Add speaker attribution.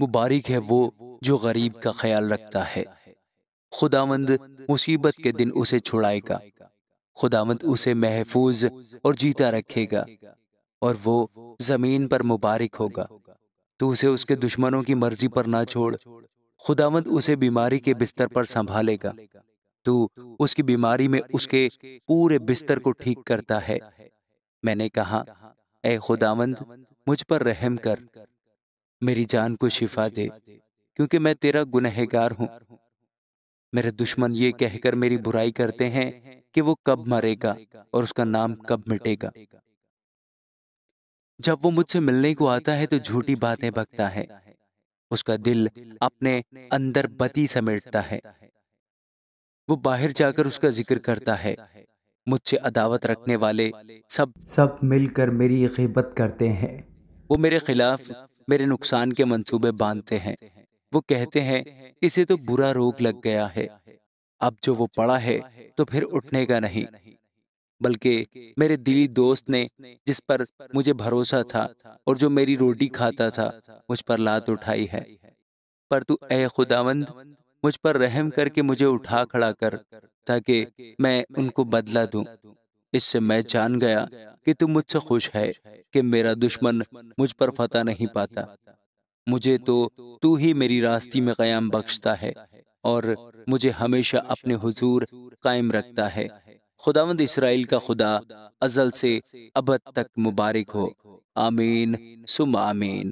Speaker 1: مبارک ہے وہ جو غریب کا خیال رکھتا ہے، خداوند مصیبت کے دن اسے چھڑائے گا، خداوند اسے محفوظ اور جیتا رکھے گا، اور وہ زمین پر مبارک ہوگا۔ تو اسے اس کے دشمنوں کی مرضی پر نہ چھوڑ، خداوند اسے بیماری کے بستر پر سنبھالے گا، تو اس کی بیماری میں اس کے پورے بستر کو ٹھیک کرتا ہے۔ میں نے کہا، اے خداوند مجھ پر رحم کر، میری جان کو شفا دے، کیونکہ میں تیرا گنہگار ہوں۔ میرے دشمن یہ کہہ کر میری برائی کرتے ہیں کہ وہ کب مرے گا اور اس کا نام کب مٹے گا۔ جب وہ مجھ سے ملنے کو آتا ہے تو جھوٹی باتیں بکتا ہے، اس کا دل اپنے اندر بدی سمیٹتا ہے۔ وہ باہر جا کر اس کا ذکر کرتا ہے، مجھ سے عداوت رکھنے والے سب مل کر میری غیبت کرتے ہیں۔ وہ میرے خلاف میرے نقصان کے منصوبے باندھتے ہیں۔ وہ کہتے ہیں، اسے تو برا روگ لگ گیا ہے، اب جو وہ پڑا ہے تو پھر اٹھنے کا نہیں۔ بلکہ میرے دلی دوست نے، جس پر مجھے بھروسہ تھا اور جو میری روٹی کھاتا تھا، مجھ پر لات اٹھائی ہے۔ پر تو اے خداوند مجھ پر رحم کر کے مجھے اٹھا کھڑا کر، تاکہ میں ان کو بدلہ دوں۔ اس سے میں جان گیا کہ تو مجھ سے خوش ہے، کہ میرا دشمن مجھ پر فتح نہیں پاتا۔ مجھے تو ہی میری راستی میں قیام بخشتا ہے، اور مجھے ہمیشہ اپنے حضور قائم رکھتا ہے۔ خداوند اسرائیل کا خدا ازل سے ابد تک مبارک ہو، آمین ثم آمین۔